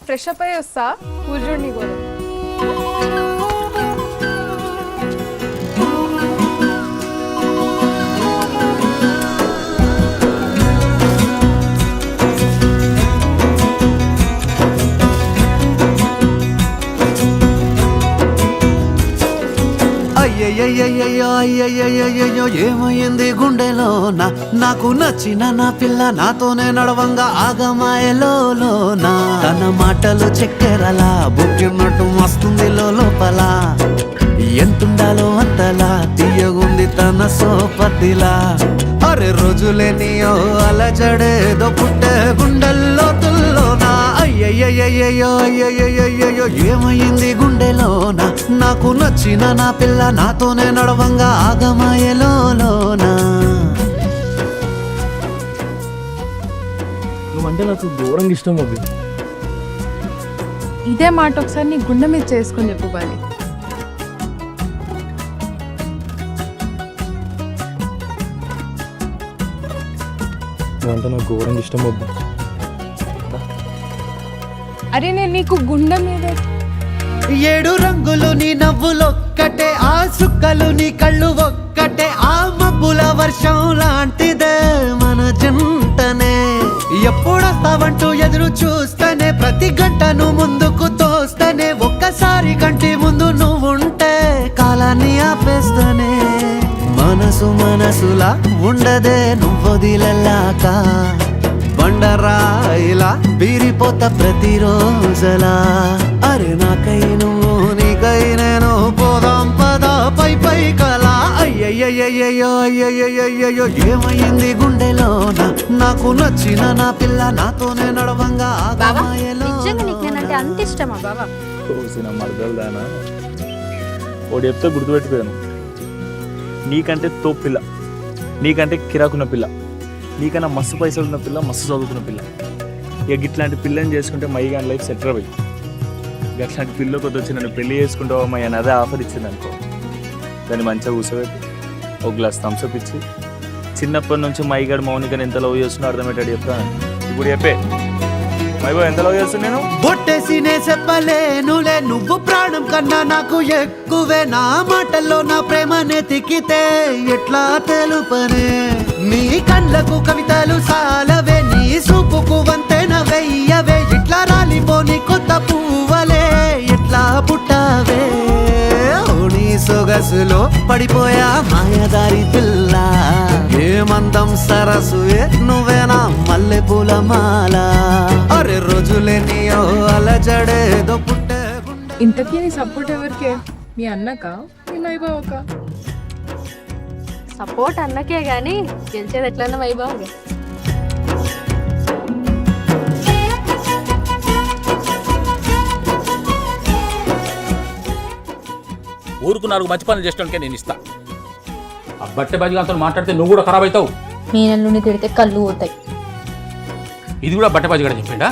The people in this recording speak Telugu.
ఫ్రెష్ అప్ అయ్యి వస్తా కూర్చోండి కూడా. అయ్యయ్యో ఏమైంది గుండెలో నాకు నచ్చిన నా పిల్ల నాతోనే నడవంగా ఆగమాయలోనా తన మాటలు చక్కెరలా బుక్కినట్టు వస్తుంది లోపల ఎంతుండాలో అంతలా తీయగుంది తన సోపతిలా అరే రోజులేనియో అలజడేదో పుట్టే గుండెల్లో తుల్లోనా అయ్యయ్యో ఏమైంది గుండెలోనా నాకు నచ్చిన నా పిల్ల నాతోనే నడవంగా ఆగమాయలోనా నువ్వంటే నాకు ఘోరంగా ఇష్టం అవి. ఇదే మాట ఒకసారి నీ గుండె మీద చేసుకొని చెప్పు బాలి. నువ్వంటే నాకు ఘోరంగా ఇష్టం అబ్బా. అరే నేను నీకు గుండె మీద 7 రంగులు నీ నవ్వులొక్కటే ఆ సుక్కలు నీ కళ్ళు ఒక్కటే ఆ మబ్బుల వర్షం లాంటిదే మన జంటనే ఎప్పుడొస్తావంటూ ఎదురు చూస్తేనే ప్రతి గంటను ముందుకు తోస్తేనే ఒక్కసారి కంటి ముందు నువ్వుంటే కాలాన్ని ఆపేస్తానే మనసులా ఉండదే నువ్వొదిలెల్లాక బండరాయిలా బీరిపోత ప్రతిరోజలా అరే నాకై నువ్వు నీకై నేను పోదాం పద పై కలా అయ్యయ్యో ఏమైంది గుండెలోన నాకు నచ్చిన నా పిల్ల నాతోనే నడవంగా నిజంగా అంత ఇష్టమా బాబా? మరదలుదానా ఒకటి చెప్తే గుర్తుపెట్టుకోను, నీకంటే తోపు పిల్ల, నీకంటే కిరాకున్న పిల్ల, నీకన్నా మస్తు పైసలు ఉన్న పిల్ల, మస్తు చదువుకున్న పిల్ల. ఇక ఇట్లాంటి పిల్లని చేసుకుంటే మై కానీ లైఫ్ సెటిల్ అయ్యి అట్లాంటి పిల్ల కొద్ది వచ్చి నన్ను పెళ్లి చేసుకుంటావా మై అని అదే ఆఫర్ ఇచ్చింది అనుకో, దాన్ని మంచిగా కూర్చోబెట్టి ఒక గ్లాస్ థమ్స్అప్ ఇచ్చి చిన్నప్పటి నుంచి మైగాడు మౌనికని ఎంత లవ్ చేస్తున్నా అర్థమయ్యేటట్టు చెప్తాను. ఇప్పుడు చెప్పే మైబో ఎంత లవ్ చేస్తున్నా నేను బొట్టేసినే చెప్పలేనులే నువ్వు ప్రాణం కన్నా నాకు ఎక్కువే నా మాటల్లో నా ప్రేమనే తిక్కితే ఎట్లా తెలుపనే నీ కళ్ళకు కవితలు సాలవే నీ సూపుకు వంతెన వెయ్యవే ఇట్లా రాలిపోని కొత్త పువ్వలే ఎట్లా పుట్టావే నీ సొగసులో పడిపోయా మాయదారి పిల్ల ఏమందం సరసువే నువ్వేనా మల్లె పూల మాల అరే రోజులేనియో అలజడేదో పుట్టే ఇంతకీ నీ సపోర్ట్ ఎవరికే? మీ అన్నక మీ వైభవక? సపోర్ట్ అన్నకే గానీ గెలిచేది ఎట్లన్నా వైభవంగా. ఊరుకు 4 మంచి పనులు చేసడానికి నేను ఇస్తా. ఆ బట్టె బాజిగాంతో మాట్లాడితే నువ్వు కూడా ఖరాబ్ అవుతావు. మీ నన్ను తిడితే కళ్ళు పోతాయి. ఇది కూడా బట్టె బాజిగాడ చెప్పిండా?